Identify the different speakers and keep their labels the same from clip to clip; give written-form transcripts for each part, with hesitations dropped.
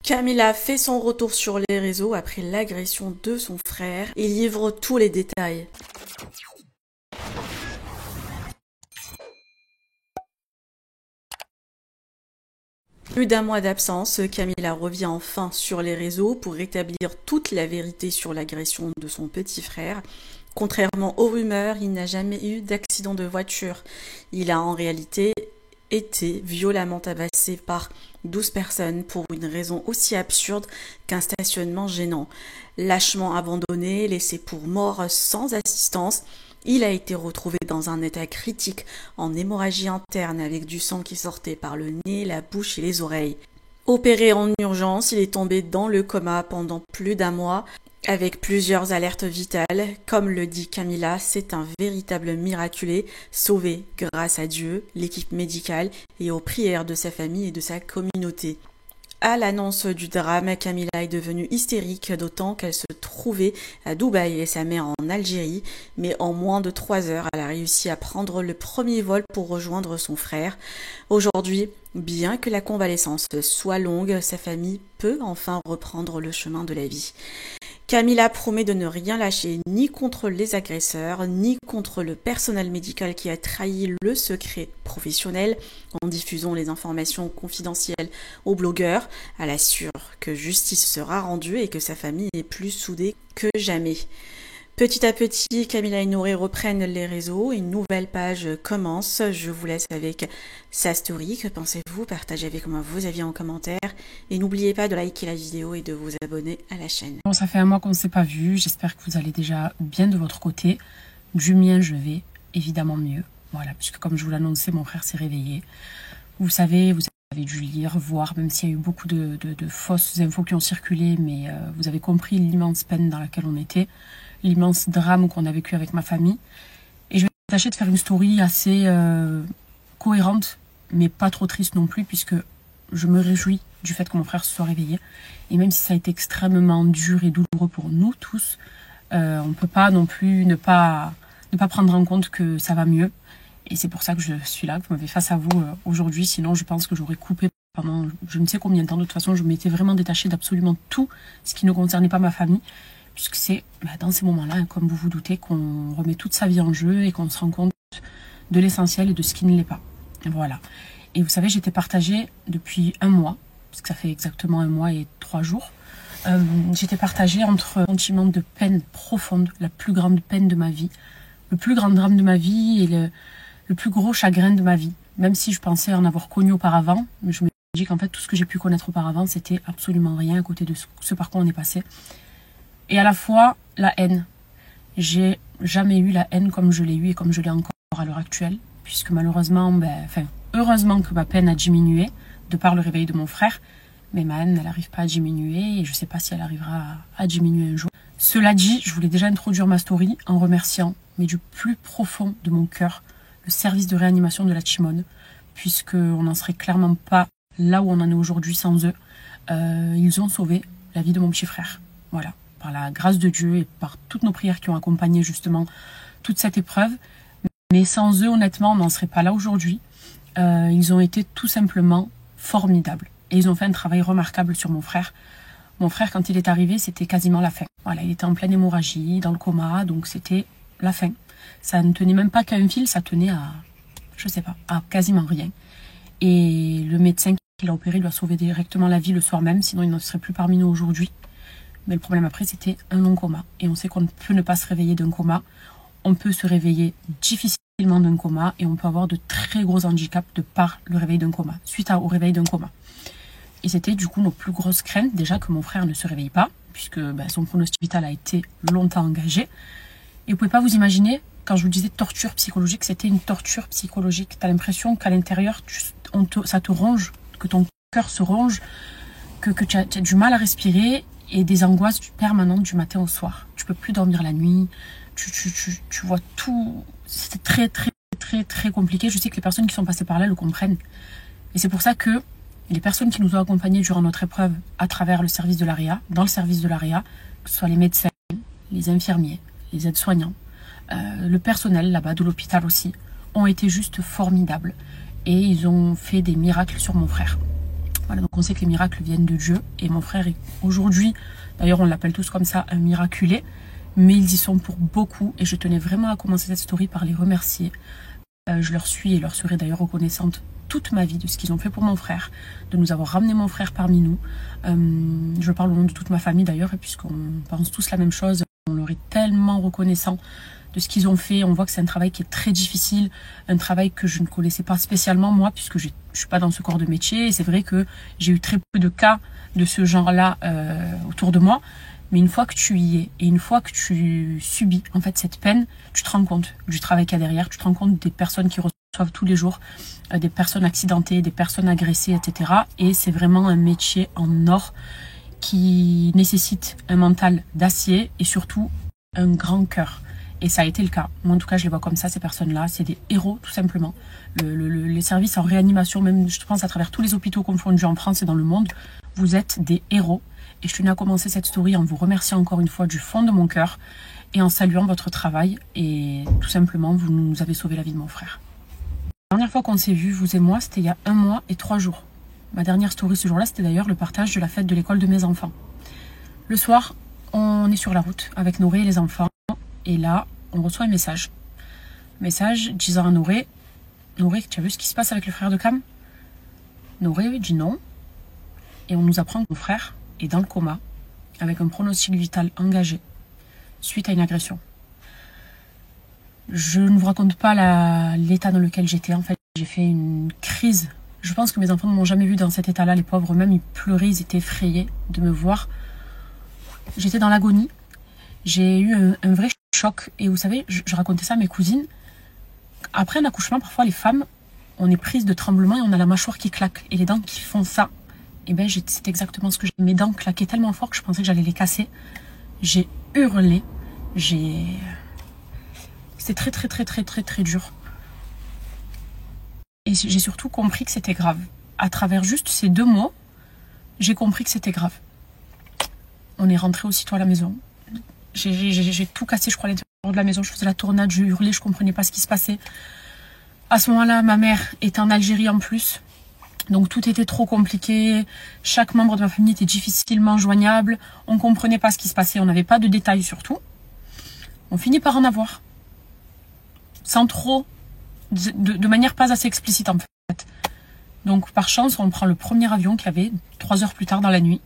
Speaker 1: Camilla fait son retour sur les réseaux après l'agression de son frère et livre tous les détails. Plus d'un mois d'absence, Camilla revient enfin sur les réseaux pour rétablir toute la vérité sur l'agression de son petit frère. Contrairement aux rumeurs, il n'a jamais eu d'accident de voiture. Il a en réalité été violemment tabassé par 12 personnes pour une raison aussi absurde qu'un stationnement gênant. Lâchement abandonné, laissé pour mort sans assistance, il a été retrouvé dans un état critique en hémorragie interne avec du sang qui sortait par le nez, la bouche et les oreilles. Opéré en urgence, il est tombé dans le coma pendant plus d'un mois avec plusieurs alertes vitales. Comme le dit Camilla, c'est un véritable miraculé, sauvé grâce à Dieu, l'équipe médicale et aux prières de sa famille et de sa communauté. À l'annonce du drame, Camilla est devenue hystérique, d'autant qu'elle se trouvait à Dubaï et sa mère en Algérie, mais en moins de 3 heures, elle a réussi à prendre le premier vol pour rejoindre son frère. Aujourd'hui, bien que la convalescence soit longue, sa famille peut enfin reprendre le chemin de la vie. Camilla promet de ne rien lâcher ni contre les agresseurs, ni contre le personnel médical qui a trahi le secret professionnel en diffusant les informations confidentielles aux blogueurs. Elle assure que justice sera rendue et que sa famille est plus soudée que jamais. Petit à petit, Camilla et Nouré reprennent les réseaux. Une nouvelle page commence. Je vous laisse avec sa story. Que pensez-vous? Partagez avec moi vos avis en commentaire. Et n'oubliez pas de liker la vidéo et de vous abonner à la chaîne.
Speaker 2: Bon, ça fait un mois qu'on ne s'est pas vu. J'espère que vous allez déjà bien de votre côté. Du mien, je vais évidemment mieux. Voilà, puisque comme je vous l'annonçais, mon frère s'est réveillé. Vous savez, vous avez dû lire, voir, même s'il y a eu beaucoup de fausses infos qui ont circulé, mais vous avez compris l'immense peine dans laquelle on était, l'immense drame qu'on a vécu avec ma famille. Et je vais tâcher de faire une story assez cohérente, mais pas trop triste non plus, puisque je me réjouis du fait que mon frère se soit réveillé. Et même si ça a été extrêmement dur et douloureux pour nous tous, on ne peut pas non plus ne pas prendre en compte que ça va mieux. Et c'est pour ça que je suis là, que vous m'avez face à vous aujourd'hui. Sinon, je pense que j'aurais coupé pendant je ne sais combien de temps. De toute façon, je m'étais vraiment détachée d'absolument tout ce qui ne concernait pas ma famille. Puisque c'est dans ces moments-là, comme vous vous doutez, qu'on remet toute sa vie en jeu et qu'on se rend compte de l'essentiel et de ce qui ne l'est pas. Et voilà. Et vous savez, j'étais partagée depuis un mois, parce que ça fait exactement 1 mois et 3 jours. J'étais partagée entre un sentiment de peine profonde, la plus grande peine de ma vie, le plus grand drame de ma vie et le plus gros chagrin de ma vie. Même si je pensais en avoir connu auparavant, je me dis qu'en fait, tout ce que j'ai pu connaître auparavant, c'était absolument rien à côté de ce par quoi on est passé. Et à la fois, la haine. J'ai jamais eu la haine comme je l'ai eu et comme je l'ai encore à l'heure actuelle, puisque malheureusement, heureusement que ma peine a diminué, de par le réveil de mon frère, mais ma haine, elle n'arrive pas à diminuer, et je ne sais pas si elle arrivera à diminuer un jour. Cela dit, je voulais déjà introduire ma story en remerciant, mais du plus profond de mon cœur, le service de réanimation de la Timone, puisqu'on n'en serait clairement pas là où on en est aujourd'hui sans eux. Ils ont sauvé la vie de mon petit frère. Voilà. Par la grâce de Dieu et par toutes nos prières qui ont accompagné justement toute cette épreuve. Mais sans eux, honnêtement, on n'en serait pas là aujourd'hui. Ils ont été tout simplement formidables. Et ils ont fait un travail remarquable sur mon frère. Mon frère, quand il est arrivé, c'était quasiment la fin. Voilà, il était en pleine hémorragie, dans le coma, donc c'était la fin. Ça ne tenait même pas qu'à un fil, ça tenait à, je sais pas, à quasiment rien. Et le médecin qui l'a opéré lui a sauvé directement la vie le soir même, sinon il ne serait plus parmi nous aujourd'hui. Mais le problème après, c'était un long coma. Et on sait qu'on ne peut ne pas se réveiller d'un coma. On peut se réveiller difficilement d'un coma et on peut avoir de très gros handicaps de par le réveil d'un coma, suite au réveil d'un coma. Et c'était du coup nos plus grosses craintes, déjà que mon frère ne se réveille pas, puisque son pronostic vital a été longtemps engagé. Et vous pouvez pas vous imaginer, quand je vous disais torture psychologique, c'était une torture psychologique. Tu as l'impression qu'à l'intérieur, ça te ronge, que ton cœur se ronge, que tu as du mal à respirer, et des angoisses permanentes du matin au soir. Tu peux plus dormir la nuit, tu vois tout. C'était très très très très compliqué. Je sais que les personnes qui sont passées par là le comprennent. Et c'est pour ça que les personnes qui nous ont accompagnés durant notre épreuve à travers le service de l'AREA, dans le service de l'AREA, que ce soit les médecins, les infirmiers, les aides-soignants, le personnel là-bas de l'hôpital aussi, ont été juste formidables. Et ils ont fait des miracles sur mon frère. Voilà, donc on sait que les miracles viennent de Dieu. Et mon frère est aujourd'hui, d'ailleurs on l'appelle tous comme ça, un miraculé. Mais ils y sont pour beaucoup. Et je tenais vraiment à commencer cette story par les remercier. Je leur suis et leur serai d'ailleurs reconnaissante toute ma vie de ce qu'ils ont fait pour mon frère, de nous avoir ramené mon frère parmi nous. Je parle au nom de toute ma famille d'ailleurs, puisqu'on pense tous la même chose. On leur est tellement reconnaissant de ce qu'ils ont fait. On voit que c'est un travail qui est très difficile, un travail que je ne connaissais pas spécialement moi, puisque je ne suis pas dans ce corps de métier. Et c'est vrai que j'ai eu très peu de cas de ce genre-là autour de moi. Mais une fois que tu y es et une fois que tu subis en fait cette peine, tu te rends compte du travail qu'il y a derrière, tu te rends compte des personnes qui reçoivent tous les jours, des personnes accidentées, des personnes agressées, etc. Et c'est vraiment un métier en or qui nécessite un mental d'acier et surtout un grand cœur. Et ça a été le cas. Moi, en tout cas, je les vois comme ça, ces personnes-là. C'est des héros, tout simplement. Les services en réanimation, même, je pense, à travers tous les hôpitaux confondus en France et dans le monde, vous êtes des héros. Et je tenais à commencer cette story en vous remerciant encore une fois du fond de mon cœur et en saluant votre travail. Et tout simplement, vous nous avez sauvé la vie de mon frère. La dernière fois qu'on s'est vus, vous et moi, c'était il y a 1 mois et 3 jours. Ma dernière story ce jour-là, c'était d'ailleurs le partage de la fête de l'école de mes enfants. Le soir, on est sur la route avec Noré et les enfants. Et là, on reçoit un message. Message disant à Noré, Noré, tu as vu ce qui se passe avec le frère de Cam? Noré dit non. Et on nous apprend que mon frère est dans le coma, avec un pronostic vital engagé, suite à une agression. Je ne vous raconte pas l'état dans lequel j'étais. En fait, j'ai fait une crise. Je pense que mes enfants ne m'ont jamais vu dans cet état-là. Les pauvres, même, ils pleuraient, ils étaient effrayés de me voir. J'étais dans l'agonie. J'ai eu un vrai choc. Et vous savez, je racontais ça à mes cousines. Après un accouchement, parfois, les femmes, on est prise de tremblement et on a la mâchoire qui claque. Et les dents qui font ça. Et bien, c'est exactement ce que j'ai. Mes dents claquaient tellement fort que je pensais que j'allais les casser. J'ai hurlé. C'était très, très, très, très, très, très dur. Et j'ai surtout compris que c'était grave. À travers juste ces 2 mots, j'ai compris que c'était grave. On est rentré aussitôt à la maison. J'ai tout cassé, je crois, à l'intérieur de la maison. Je faisais la tornade, je hurlais, je comprenais pas ce qui se passait. À ce moment-là, ma mère était en Algérie en plus. Donc tout était trop compliqué, chaque membre de ma famille était difficilement joignable, on ne comprenait pas ce qui se passait, on n'avait pas de détails surtout. On finit par en avoir, sans trop, de manière pas assez explicite en fait. Donc par chance, on prend le premier avion qu'il y avait 3 heures plus tard dans la nuit,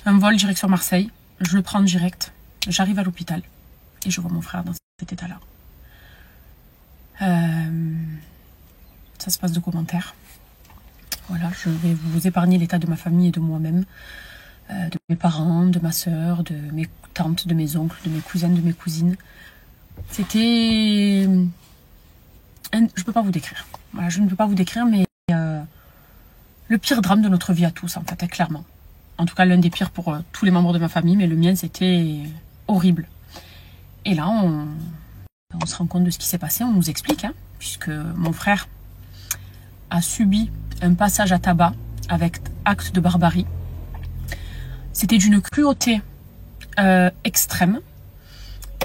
Speaker 2: un vol direction Marseille, je le prends direct, j'arrive à l'hôpital et je vois mon frère dans cet état-là. Ça se passe de commentaires. Voilà, je vais vous épargner l'état de ma famille et de moi-même, de mes parents, de ma sœur, de mes tantes, de mes oncles, de mes cousines, de mes cousines. C'était... Je ne peux pas vous décrire. Voilà, je ne peux pas vous décrire, mais le pire drame de notre vie à tous, en fait, clairement. En tout cas, l'un des pires pour tous les membres de ma famille, mais le mien, c'était horrible. Et là, on se rend compte de ce qui s'est passé, on nous explique, hein, puisque mon frère a subi un passage à tabac avec acte de barbarie. C'était d'une cruauté extrême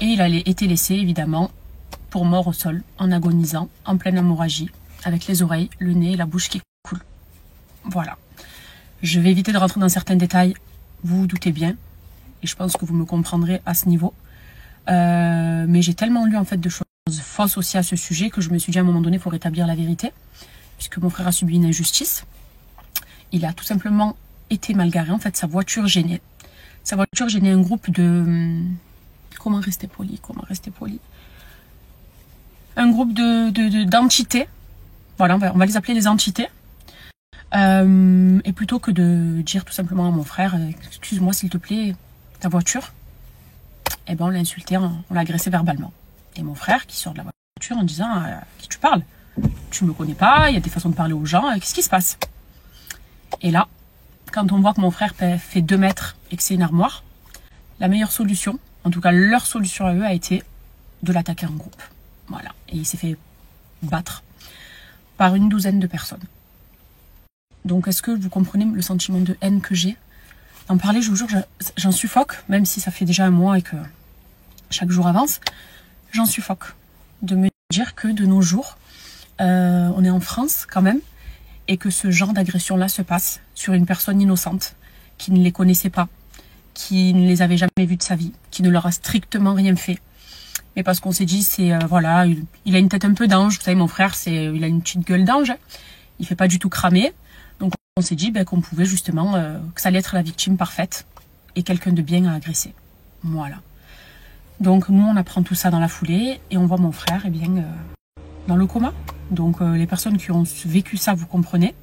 Speaker 2: et il a été laissé évidemment pour mort au sol, en agonisant, en pleine hémorragie, avec les oreilles, le nez et la bouche qui coulent. Voilà. Je vais éviter de rentrer dans certains détails, vous vous doutez bien, et je pense que vous me comprendrez à ce niveau. Mais j'ai tellement lu en fait de choses fausses aussi à ce sujet que je me suis dit à un moment donné, il faut rétablir la vérité. Puisque mon frère a subi une injustice. Il a tout simplement été mal garé. En fait, sa voiture gênait. Sa voiture gênait un groupe de... Comment rester poli? Un groupe d'entités. Voilà, on va les appeler les entités. Et plutôt que de dire tout simplement à mon frère, excuse-moi s'il te plaît, ta voiture, eh ben on l'a insulté, on l'a agressé verbalement. Et mon frère qui sort de la voiture en disant, à qui tu parles? Tu me connais pas, il y a des façons de parler aux gens, qu'est-ce qui se passe? Et là, quand on voit que mon frère fait 2 mètres et que c'est une armoire, la meilleure solution, en tout cas leur solution à eux, a été de l'attaquer en groupe. Voilà. Et il s'est fait battre par une 12aine de personnes. Donc est-ce que vous comprenez le sentiment de haine que j'ai? D'en parler, je vous jure, j'en suffoque, même si ça fait déjà 1 mois et que chaque jour avance, j'en suffoque de me dire que de nos jours, on est en France quand même, et que ce genre d'agression-là se passe sur une personne innocente qui ne les connaissait pas, qui ne les avait jamais vus de sa vie, qui ne leur a strictement rien fait. Mais parce qu'on s'est dit, voilà, il a une tête un peu d'ange. Vous savez, mon frère, il a une petite gueule d'ange. Il fait pas du tout cramer. Donc on s'est dit qu'on pouvait justement, que ça allait être la victime parfaite et quelqu'un de bien à agresser. Voilà. Donc nous, on apprend tout ça dans la foulée et on voit mon frère, dans le coma. Donc les personnes qui ont vécu ça, vous comprenez.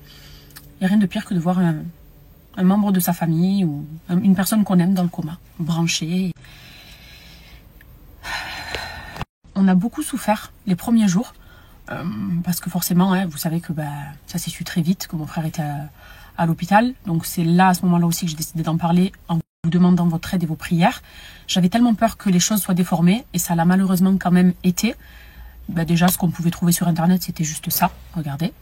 Speaker 2: Il n'y a rien de pire que de voir un membre de sa famille ou une personne qu'on aime dans le coma, branché. On a beaucoup souffert les premiers jours, parce que forcément, vous savez que ça s'est su très vite, que mon frère était à l'hôpital. Donc c'est là, à ce moment-là aussi, que j'ai décidé d'en parler en vous demandant votre aide et vos prières. J'avais tellement peur que les choses soient déformées, et ça l'a malheureusement quand même été. Déjà, ce qu'on pouvait trouver sur Internet, c'était juste ça. Regardez.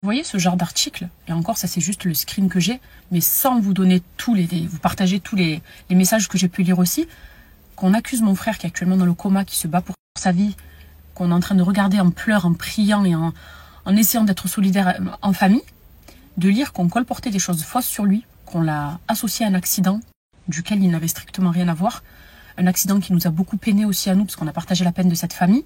Speaker 2: Vous voyez ce genre d'article, et encore ça c'est juste le screen que j'ai, mais sans vous donner vous partager tous les messages que j'ai pu lire aussi, qu'on accuse mon frère qui est actuellement dans le coma, qui se bat pour sa vie, qu'on est en train de regarder en pleurs, en priant et en essayant d'être solidaire en famille, de lire qu'on colportait des choses fausses sur lui, qu'on l'a associé à un accident duquel il n'avait strictement rien à voir, un accident qui nous a beaucoup peiné aussi à nous, parce qu'on a partagé la peine de cette famille,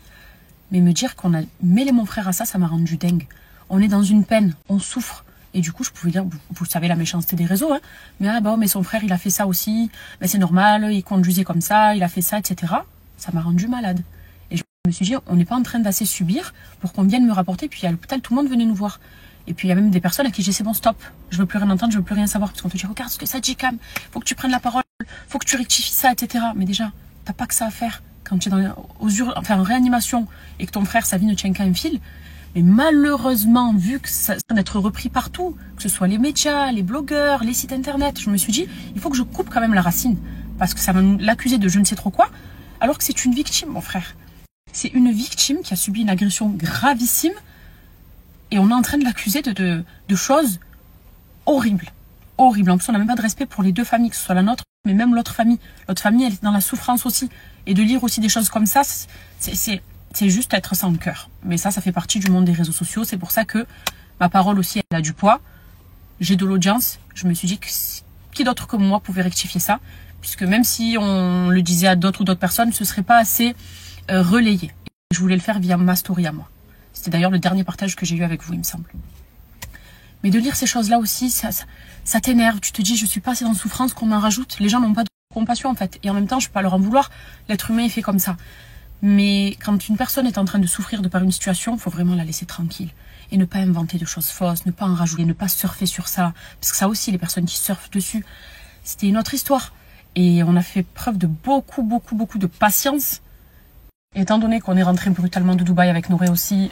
Speaker 2: mais me dire qu'on a mêlé mon frère à ça, ça m'a rendu dingue. On est dans une peine, on souffre. Et du coup, je pouvais dire, vous savez la méchanceté des réseaux, mais son frère, il a fait ça aussi, c'est normal, il conduisait comme ça, il a fait ça, etc. Ça m'a rendu malade. Et je me suis dit, on n'est pas en train d'assez subir pour qu'on vienne me rapporter. Puis à l'hôpital, tout le monde venait nous voir. Et puis il y a même des personnes à qui j'ai dit, c'est bon, stop, je veux plus rien entendre, je veux plus rien savoir. Parce qu'on te dit, regarde ce que ça dit, Cam, faut que tu prennes la parole, faut que tu rectifies ça, etc. Mais déjà, t'as pas que ça à faire. Quand tu es en réanimation et que ton frère, sa vie ne tient qu'à un fil. Mais malheureusement, vu que ça va être repris partout, que ce soit les médias, les blogueurs, les sites internet, je me suis dit, il faut que je coupe quand même la racine. Parce que ça va l'accuser de je ne sais trop quoi, alors que c'est une victime, mon frère. C'est une victime qui a subi une agression gravissime et on est en train de l'accuser de choses horribles. Horribles. En plus, on n'a même pas de respect pour les deux familles, que ce soit la nôtre, mais même l'autre famille. L'autre famille, elle est dans la souffrance aussi. Et de lire aussi des choses comme ça, c'est juste être sans cœur. Mais ça fait partie du monde des réseaux sociaux. C'est pour ça que ma parole aussi, elle a du poids. J'ai de l'audience. Je me suis dit que qui d'autre que moi pouvait rectifier ça, puisque même si on le disait à d'autres personnes, ce serait pas assez relayé. Et je voulais le faire via ma story à moi. C'était d'ailleurs le dernier partage que j'ai eu avec vous, il me semble. Mais de lire ces choses-là aussi, ça t'énerve. Tu te dis, je suis pas assez dans souffrance qu'on en rajoute. Les gens n'ont pas de compassion en fait. Et en même temps, je peux pas leur en vouloir. L'être humain est fait comme ça. Mais quand une personne est en train de souffrir de par une situation, il faut vraiment la laisser tranquille. Et ne pas inventer de choses fausses, ne pas en rajouter, ne pas surfer sur ça. Parce que ça aussi, les personnes qui surfent dessus, c'était une autre histoire. Et on a fait preuve de beaucoup de patience. Et étant donné qu'on est rentré brutalement de Dubaï avec Noré aussi,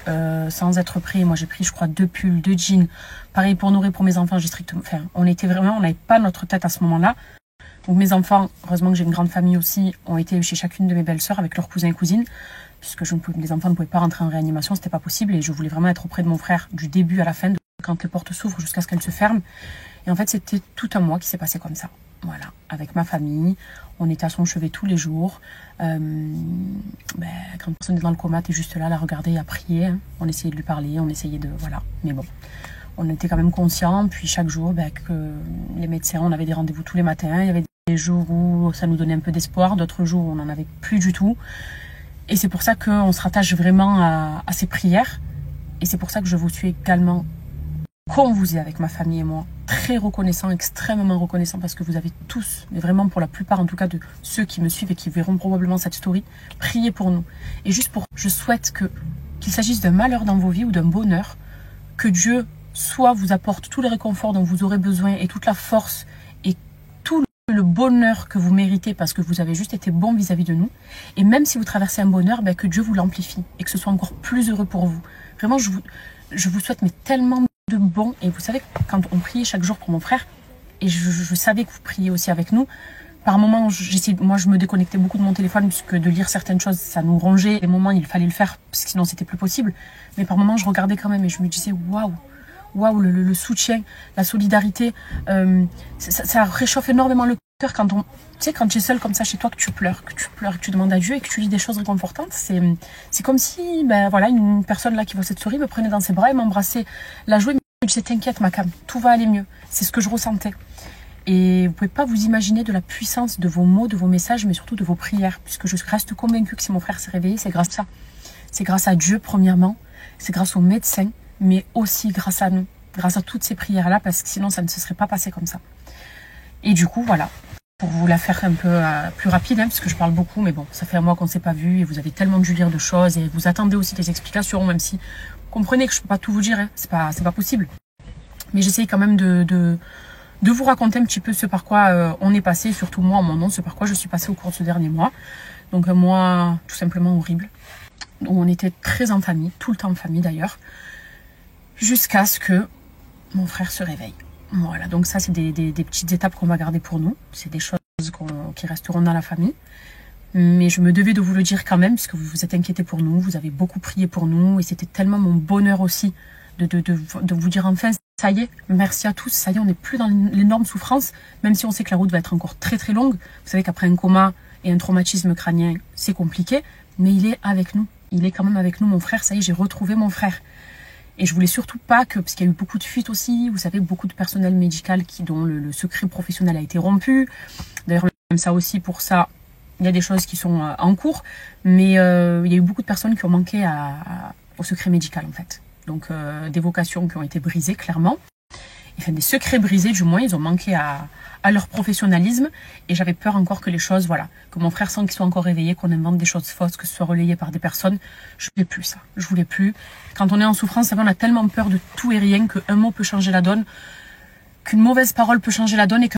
Speaker 2: sans être prêt, moi j'ai pris je crois 2 pulls, 2 jeans. Pareil pour Noré, pour mes enfants, on n'avait pas notre tête à ce moment-là. Donc mes enfants, heureusement que j'ai une grande famille aussi, ont été chez chacune de mes belles-sœurs avec leurs cousins et cousines, puisque les enfants ne pouvaient pas rentrer en réanimation, c'était pas possible, et je voulais vraiment être auprès de mon frère du début à la fin, quand les portes s'ouvrent jusqu'à ce qu'elles se ferment. Et en fait, c'était tout un mois qui s'est passé comme ça. Voilà, avec ma famille, on était à son chevet tous les jours. Quand une personne est dans le coma, t'es juste là, à la regarder, à prier. On essayait de lui parler, on essayait de... Voilà, mais bon. On était quand même conscients, puis chaque jour, que les médecins, on avait des rendez-vous tous les matins, il y avait des jours où ça nous donnait un peu d'espoir, d'autres jours où on n'en avait plus du tout. Et c'est pour ça qu'on se rattache vraiment à ces prières. Et c'est pour ça que je vous suis également, comme vous êtes avec ma famille et moi, très reconnaissant, extrêmement reconnaissant, parce que vous avez tous, mais vraiment pour la plupart en tout cas de ceux qui me suivent et qui verront probablement cette story, priez pour nous. Et juste je souhaite qu'il s'agisse d'un malheur dans vos vies ou d'un bonheur, que Dieu soit vous apporte tout le réconfort dont vous aurez besoin et toute la force et tout le bonheur que vous méritez parce que vous avez juste été bon vis-à-vis de nous. Et même si vous traversez un bonheur, que Dieu vous l'amplifie et que ce soit encore plus heureux pour vous. Vraiment, je vous souhaite tellement de bon. Et vous savez, quand on priait chaque jour pour mon frère, et je savais que vous priez aussi avec nous, par moments, moi je me déconnectais beaucoup de mon téléphone puisque de lire certaines choses, ça nous rongeait. Des moments, il fallait le faire parce que sinon c'était plus possible. Mais par moments, je regardais quand même et je me disais, waouh, le soutien, la solidarité, ça réchauffe énormément le cœur quand tu sais, quand tu es seul comme ça chez toi, que tu pleures, que tu demandes à Dieu et que tu dis des choses réconfortantes. C'est comme si, ben voilà, une personne là qui voit cette story me prenait dans ses bras et m'embrassait la joue et me disait t'inquiète ma Cam, tout va aller mieux. C'est ce que je ressentais. Et vous pouvez pas vous imaginer de la puissance de vos mots, de vos messages, mais surtout de vos prières, puisque je reste convaincue que si mon frère s'est réveillé, c'est grâce à ça. C'est grâce à Dieu premièrement, c'est grâce aux médecins, mais aussi grâce à nous, grâce à toutes ces prières-là, parce que sinon ça ne se serait pas passé comme ça. Et du coup, voilà, pour vous la faire un peu plus rapide, parce que je parle beaucoup, mais bon, ça fait un mois qu'on ne s'est pas vu, et vous avez tellement dû lire de choses, et vous attendez aussi des explications, même si vous comprenez que je ne peux pas tout vous dire, hein, c'est pas possible. Mais j'essaye quand même de vous raconter un petit peu ce par quoi on est passé, surtout moi en mon nom, ce par quoi je suis passée au cours de ce dernier mois. Donc un mois tout simplement horrible, où on était très en famille, tout le temps en famille d'ailleurs, jusqu'à ce que mon frère se réveille. Voilà, donc ça c'est des petites étapes qu'on va garder pour nous, c'est des choses qui resteront dans la famille. Mais je me devais de vous le dire quand même, puisque vous vous êtes inquiétés pour nous, vous avez beaucoup prié pour nous, et c'était tellement mon bonheur aussi de vous dire enfin, ça y est, merci à tous, ça y est, on n'est plus dans l'énorme souffrance, même si on sait que la route va être encore très très longue. Vous savez qu'après un coma et un traumatisme crânien, c'est compliqué, mais il est avec nous, il est quand même avec nous, mon frère, ça y est, j'ai retrouvé mon frère. Et je voulais surtout pas que, parce qu'il y a eu beaucoup de fuites aussi, vous savez, beaucoup de personnel médical dont le secret professionnel a été rompu. D'ailleurs, même ça aussi, pour ça, il y a des choses qui sont en cours, mais il y a eu beaucoup de personnes qui ont manqué au secret médical, en fait. Donc, des vocations qui ont été brisées, clairement. Enfin, des secrets brisés, du moins, ils ont manqué à leur professionnalisme. Et j'avais peur encore que les choses, voilà, que mon frère sent qu'il soit encore réveillé, qu'on invente des choses fausses, que ce soit relayé par des personnes. Je voulais plus ça. Je voulais plus. Quand on est en souffrance, on a tellement peur de tout et rien qu'un mot peut changer la donne, qu'une mauvaise parole peut changer la donne et qu'un